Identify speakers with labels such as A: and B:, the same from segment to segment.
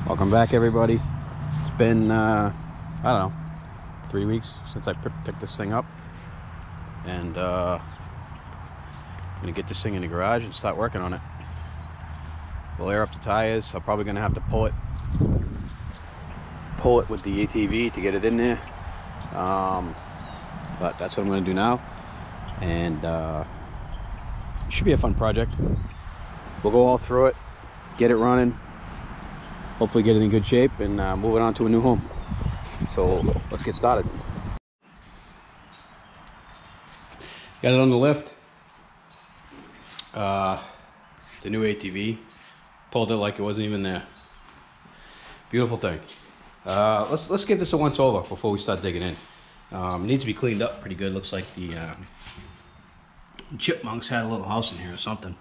A: Welcome back, everybody. It's been I don't know, 3 weeks since I picked this thing up, and I'm gonna get this thing in the garage and start working on it. We'll air up the tires. I'm probably gonna have to pull it with the ATV to get it in there, but that's what I'm gonna do now, and it should be a fun project. We'll go all through it, get it running, hopefully get it in good shape, and move it on to a new home. So let's get started. Got it on the lift. The new ATV. Pulled it like it wasn't even there. Beautiful thing. Let's give this a once over before we start digging in. It needs to be cleaned up pretty good. Looks like the chipmunks had a little house in here or something.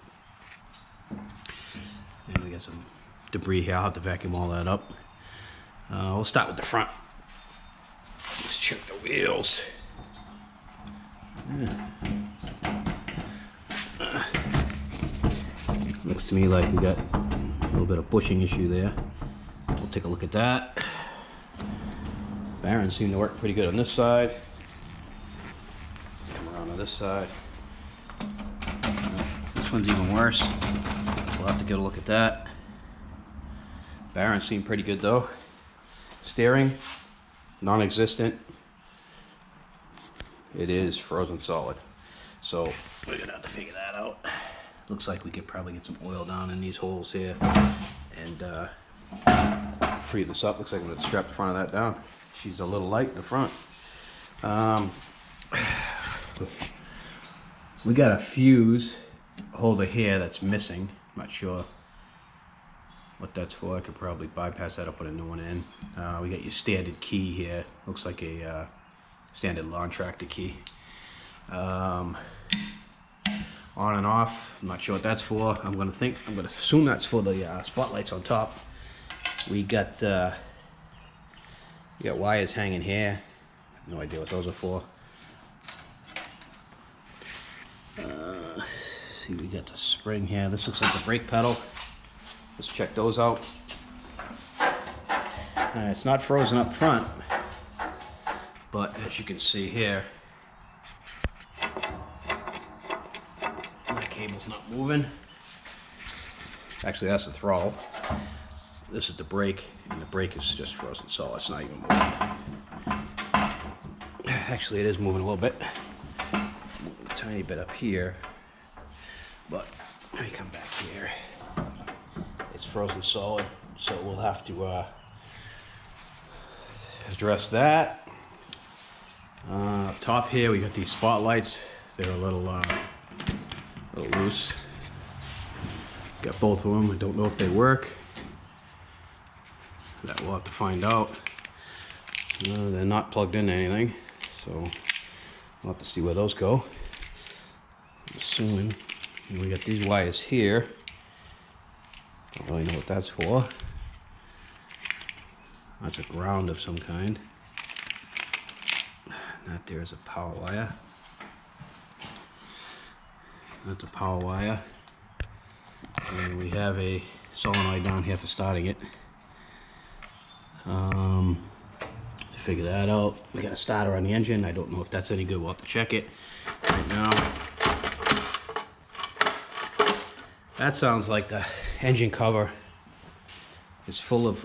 A: And we got some debris here. I'll have to vacuum all that up. We'll start with the front. Let's check the wheels. Looks to me like we got a little bit of bushing issue there. We'll take a look at that. Bearings seem to work pretty good on this side. Come around on this side. This one's even worse. We'll have to get a look at that. Bearings seem pretty good though. Steering, non-existent. It is frozen solid. So we're gonna have to figure that out. Looks like we could probably get some oil down in these holes here and free this up. Looks like I'm gonna strap the front of that down. She's a little light in the front. We got a fuse holder here that's missing. I'm not sure what that's for. I could probably bypass that or put a new one in. We got your standard key here. Looks like a standard lawn tractor key. On and off. I'm not sure what that's for. I'm gonna assume that's for the spotlights on top. We got wires hanging here. I have no idea what those are for. See, we got the spring here. This looks like the brake pedal. Let's check those out. It's not frozen up front, but as you can see here, that cable's not moving. Actually, that's the throttle. This is the brake, and the brake is just frozen solid. It's not even moving. Actually, it is moving a little bit. Moving a tiny bit up here, but let me come back here. It's frozen solid, so we'll have to address that. Up top here, we got these spotlights. They're a little loose. Got both of them. I don't know if they work. That we'll have to find out. They're not plugged into anything, so we'll have to see where those go. I'm assuming we got these wires here. Don't really know what that's for. That's a ground of some kind. That there is a power wire. That's a power wire. And we have a solenoid down here for starting it. To figure that out, we got a starter on the engine. I don't know if that's any good. We'll have to check it right now. That sounds like the engine cover is full of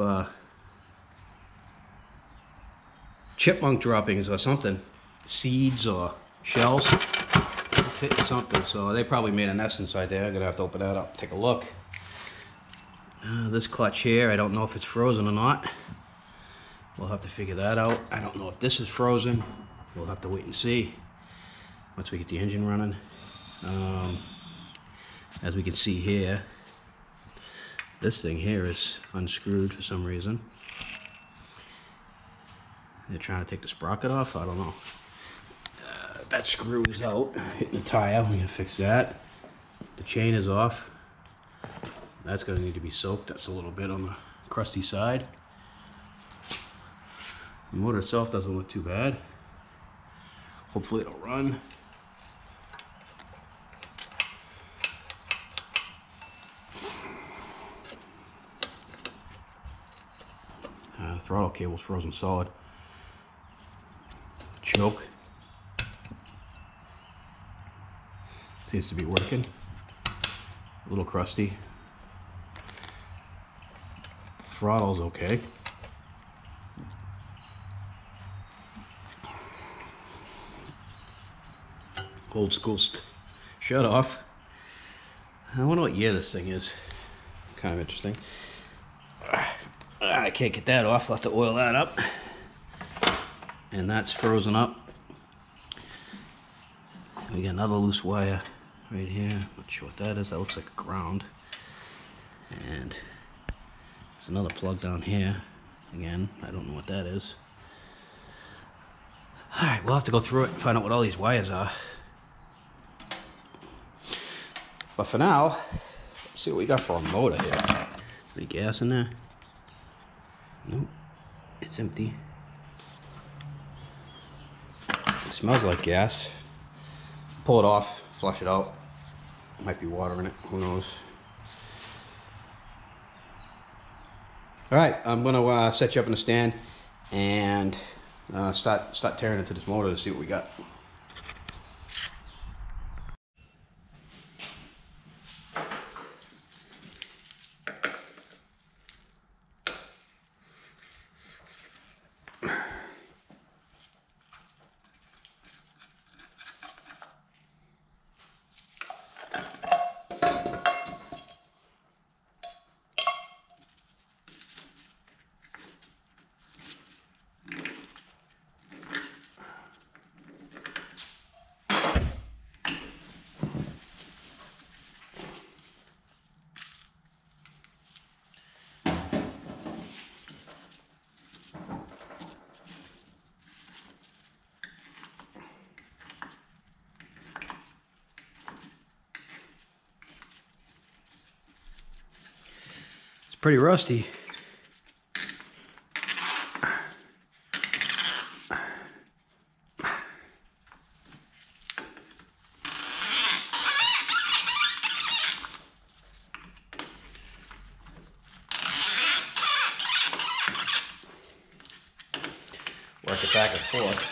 A: chipmunk droppings or something, seeds or shells. It's hitting something, so they probably made a nest inside there. I'm gonna have to open that up, take a look. This clutch here, I don't know if it's frozen or not. We'll have to figure that out. I don't know if this is frozen. We'll have to wait and see once we get the engine running. As we can see here, this thing here is unscrewed for some reason. They're trying to take the sprocket off. I don't know. That screw is out, hitting the tire. We can fix that. The chain is off. That's going to need to be soaked. That's a little bit on the crusty side. The motor itself doesn't look too bad. Hopefully it'll run. throttle cable's frozen solid. Choke seems to be working. A little crusty. Throttle's okay. Old school shut off. I wonder what year this thing is. Kind of interesting. I can't get that off. I'll have to oil that up. And that's frozen up. We got another loose wire right here. Not sure what that is. That looks like a ground. And there's another plug down here. Again, I don't know what that is. Alright, we'll have to go through it and find out what all these wires are. But for now, let's see what we got for a motor here. Any gas in there? Nope, it's empty. It smells like gas. Pull it off, flush it out. Might be water in it, who knows. All right, I'm gonna set you up in a stand and start tearing into this motor to see what we got. Pretty rusty. Work it back and forth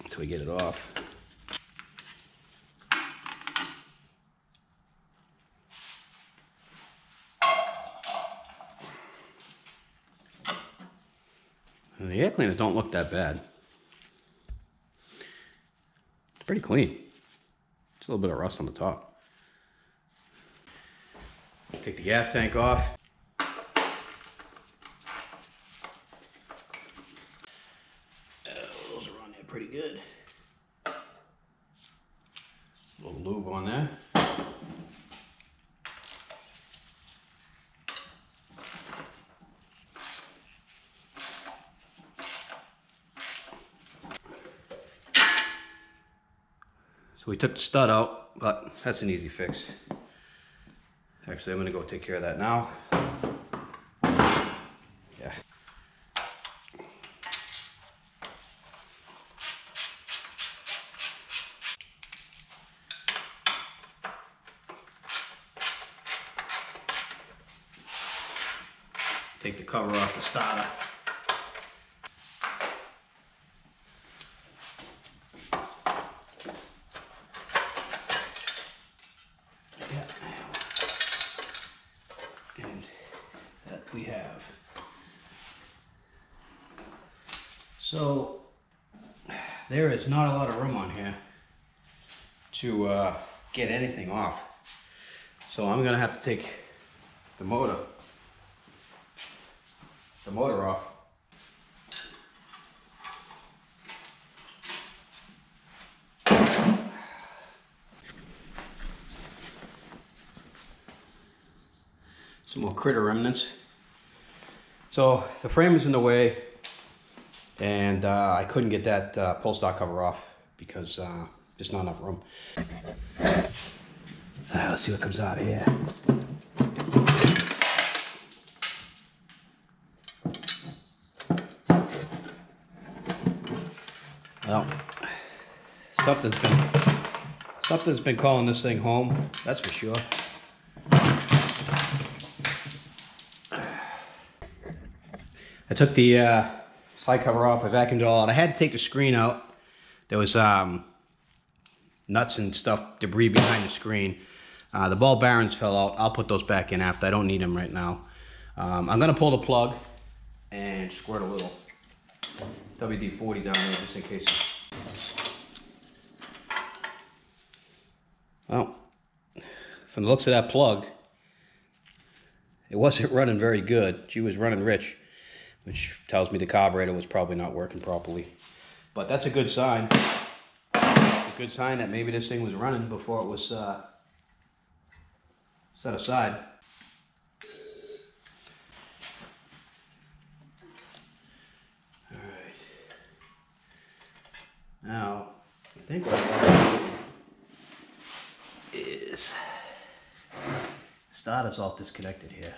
A: until we get it off. And the air cleaners don't look that bad. It's pretty clean. Just a little bit of rust on the top. Take the gas tank off. Those are on there pretty good. A little lube on there. So we took the stud out, but that's an easy fix. Actually, I'm gonna go take care of that now. Yeah. Take the cover off the starter. And that we have. So there is not a lot of room on here to get anything off. So I'm gonna have to take the motor off. Some more critter remnants. So the frame is in the way, and I couldn't get that pull stock cover off because just not enough room. Let's see what comes out of here. Well, something's been calling this thing home, that's for sure. I took the slide cover off, I vacuumed it all out. I had to take the screen out. There was nuts and stuff, debris behind the screen. The ball bearings fell out. I'll put those back in after. I don't need them right now. I'm gonna pull the plug and squirt a little WD-40 down there just in case. Well, from the looks of that plug, it wasn't running very good. She was running rich, which tells me the carburetor was probably not working properly. But that's a good sign. A good sign that maybe this thing was running before it was set aside. All right. Now, I think what I want to do is starter's all disconnected here.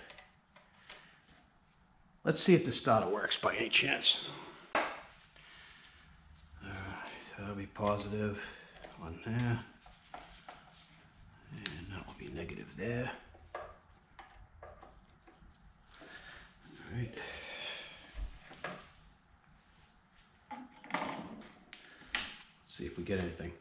A: Let's see if the starter works by any chance. All right, that'll be positive on there. And that will be negative there. All right. Let's see if we get anything.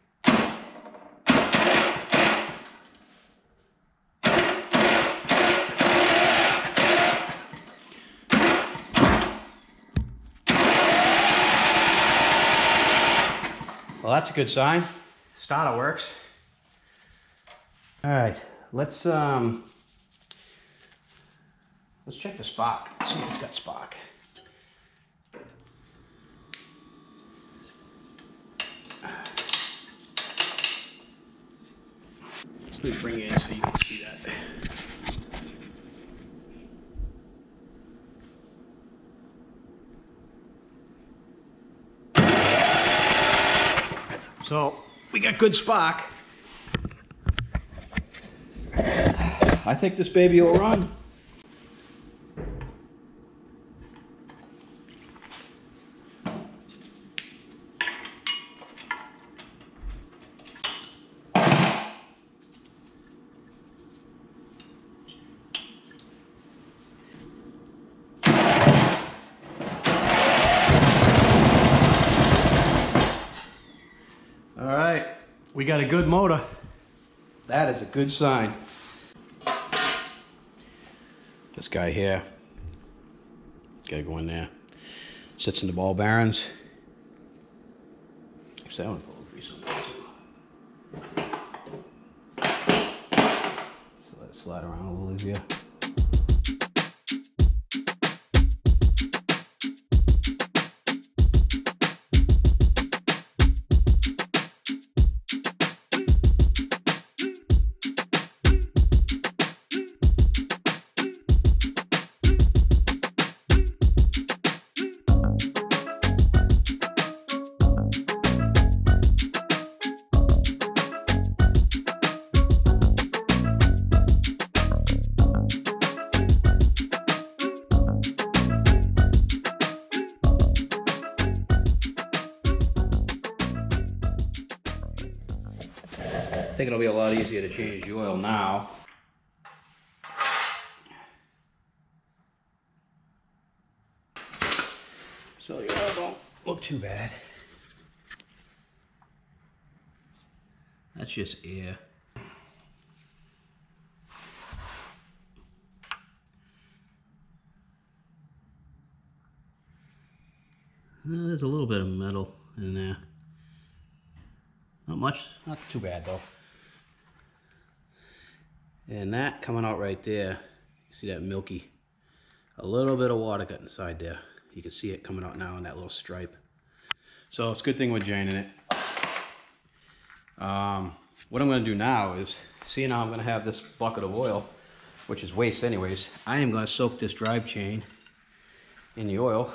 A: Well, that's a good sign. Starter works. All right, let's check the spark. See if it's got spark. Let me bring it in so you can see that. So we got good spark. I think this baby will run. All right, we got a good motor. That is a good sign. This guy here, gotta go in there. Sits in the ball bearings. Actually, I want to pull the grease on. So let it slide around a little easier. I think it'll be a lot easier to change the oil now. So the oil don't look too bad. That's just air. There's a little bit of metal in there. Not much, not too bad though. And that coming out right there, you see that milky, a little bit of water got inside there. You can see it coming out now in that little stripe. So it's a good thing we're draining it. What I'm gonna do now is, seeing how I'm gonna have this bucket of oil, which is waste anyways, I am gonna soak this drive chain in the oil.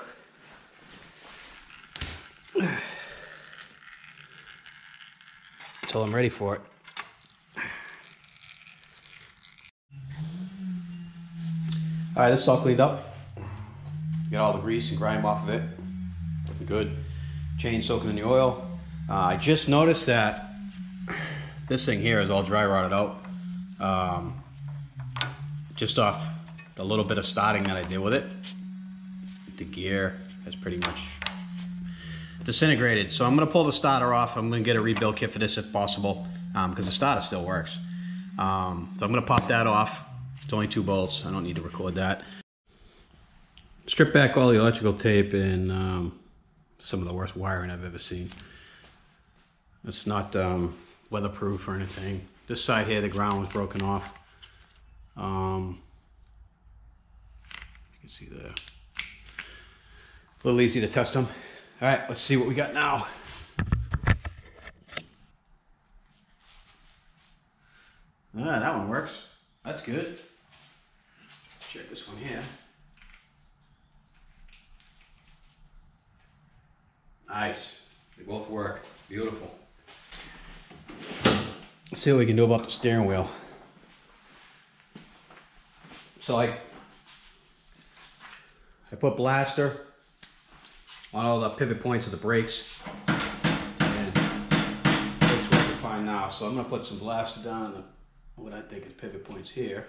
A: Until I'm ready for it. All right, this is all cleaned up. Get all the grease and grime off of it. Looking good. Chain soaking in the oil. I just noticed that this thing here is all dry rotted out. Just off the little bit of starting that I did with it. the gear has pretty much disintegrated. So I'm gonna pull the starter off. I'm gonna get a rebuild kit for this if possible, because the starter still works. So I'm gonna pop that off. It's only 2 bolts. I don't need to record that. Strip back all the electrical tape and some of the worst wiring I've ever seen. It's not weatherproof or anything. This side here, the ground was broken off. You can see there. A little easy to test them. All right, let's see what we got now. Ah, that one works. That's good. Check this one here. Nice. They both work. Beautiful. Let's see what we can do about the steering wheel. So I put blaster on all the pivot points of the brakes. And that's what we find now. So I'm going to put some blaster down on what I think is pivot points here.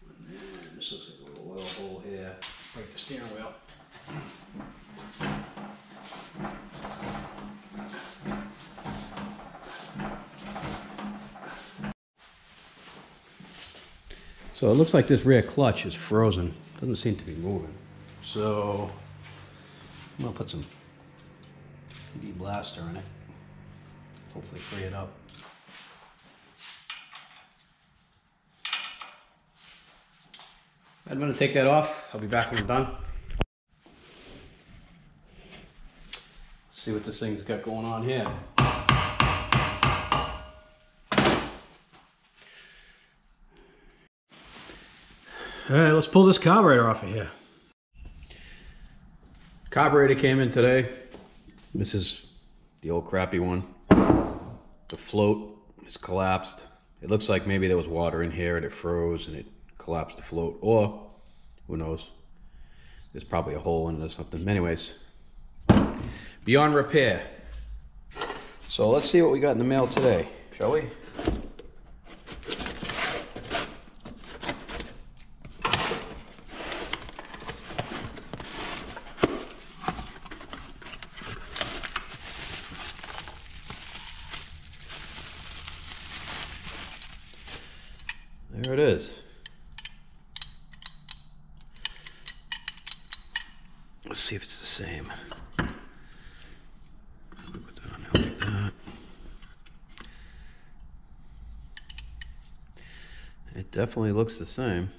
A: And then this looks like a little oil hole here. Break the steering wheel. So it looks like this rear clutch is frozen. Doesn't seem to be moving. So I'm gonna put some de-blaster in it. Hopefully free it up. I'm gonna take that off. I'll be back when I'm done. See what this thing's got going on here. All right, let's pull this carburetor off of here. Carburetor came in today. This is the old crappy one. The float is collapsed. It looks like maybe there was water in here and it froze and it collapsed the float, or who knows? There's probably a hole in it or something. Anyways, beyond repair. So let's see what we got in the mail today, shall we? There it is. Let's see if it's the same. Put that on there like that. It definitely looks the same.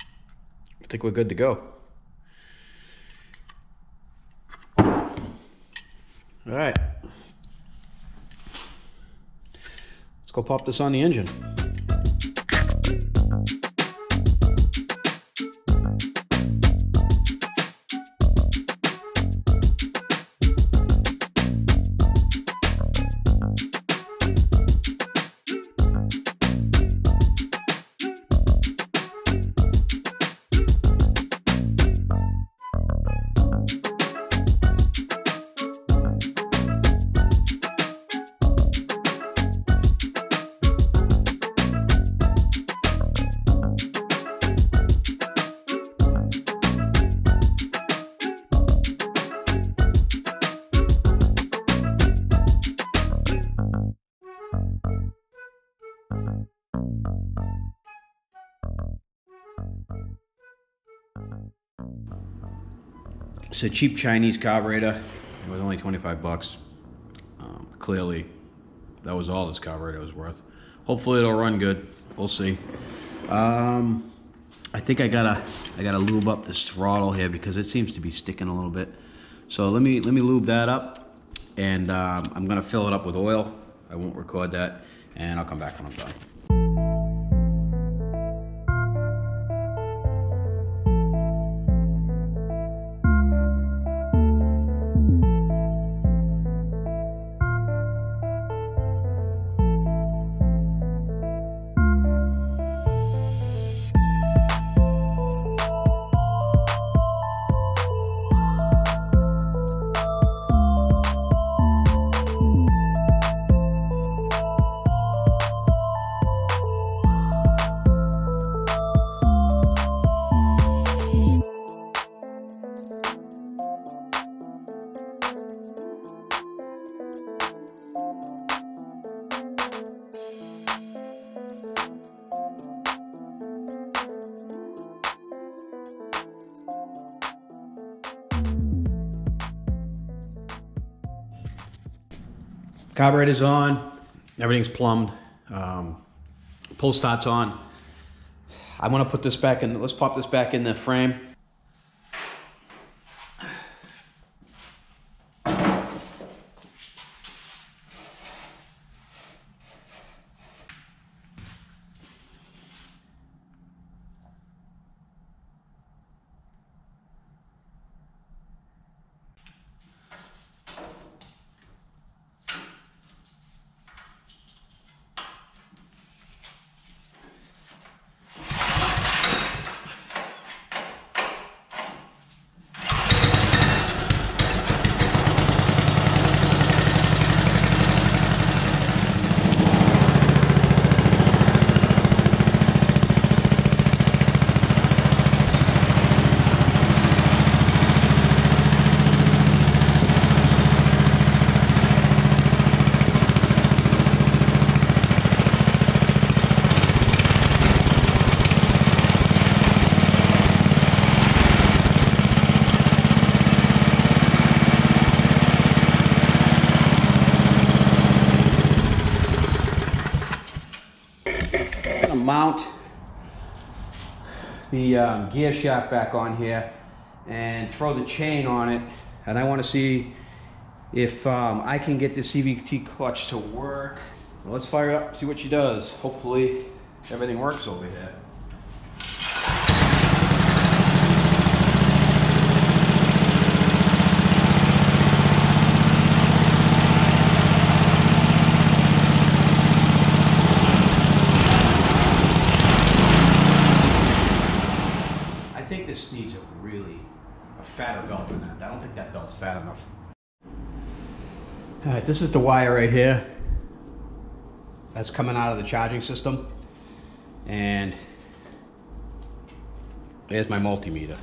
A: I think we're good to go. All right. Let's go pop this on the engine. It's a cheap Chinese carburetor. It was only 25 bucks. Clearly, that was all this carburetor was worth. Hopefully it'll run good. We'll see. I think I gotta lube up this throttle here because it seems to be sticking a little bit. So let me lube that up, and I'm gonna fill it up with oil. I won't record that, and I'll come back when I'm done. Carburetor's on, everything's plumbed. Pull start's on. I want to put this back in, let's pop this back in the frame. Mount the gear shaft back on here and throw the chain on it, and I want to see if I can get the CVT clutch to work. Well, let's fire it up, see what she does. Hopefully everything works over here. This needs a fatter belt than that. I don't think that belt's fat enough. All right, this is the wire right here that's coming out of the charging system, and there's my multimeter.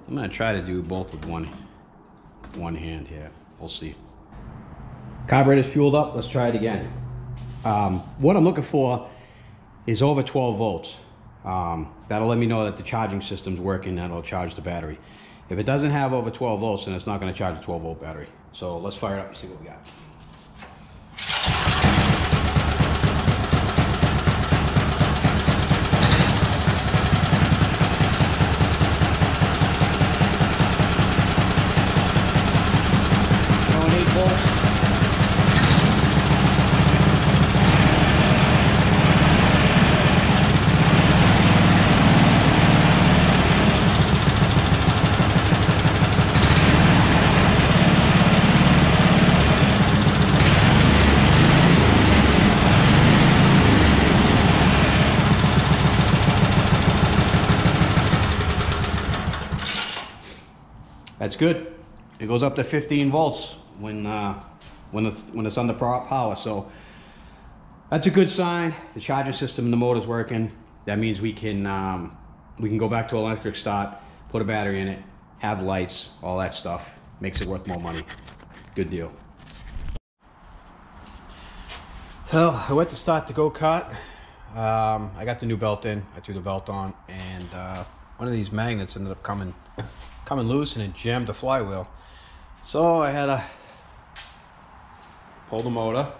A: I'm gonna try to do both with one hand here. We'll see. Carburetor's fueled up. Let's try it again. What I'm looking for is over 12 volts. That'll let me know that the charging system's working. That'll charge the battery. If it doesn't have over 12 volts, then it's not going to charge a 12 volt battery. So let's fire it up and see what we got. Going 8 volts. That's good. It goes up to 15 volts when it's under power. So that's a good sign. The charger system and the motor's working. That means we can go back to electric start, put a battery in it, have lights, all that stuff. Makes it worth more money. Good deal. Well, I went to start the go-kart. I got the new belt in. I threw the belt on, and one of these magnets ended up coming loose, and it jammed the flywheel. So I had to pull the motor.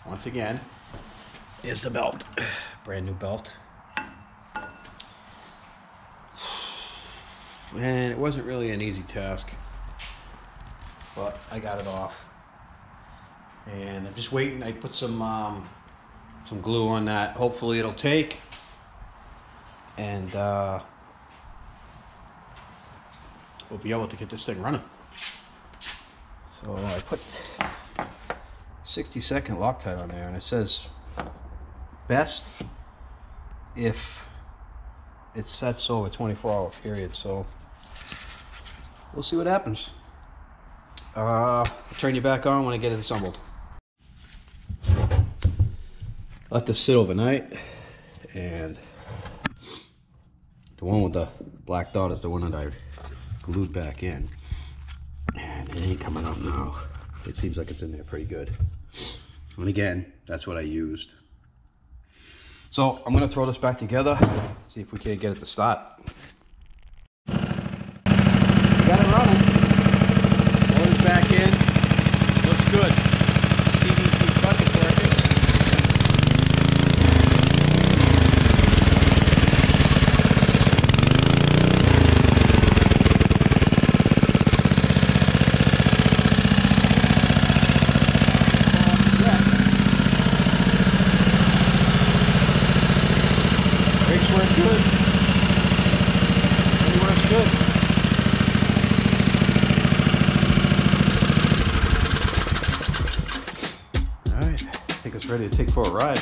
A: Once again, there's the belt. Brand new belt. And it wasn't really an easy task, but I got it off. And I'm just waiting. I put some glue on that. Hopefully it'll take. And we'll be able to get this thing running. So I put 60-second Loctite on there, and it says best if it sets over a 24-hour period. So we'll see what happens. I'll turn you back on when I get it assembled. Let this sit overnight, and the one with the black dot is the one that I glued back in, and it ain't coming out now. It seems like it's in there pretty good. And again, that's what I used. So I'm gonna throw this back together, see if we can get it to start. We got it running. Throw this back in. Looks good. Really works good. All right, I think it's ready to take for a ride.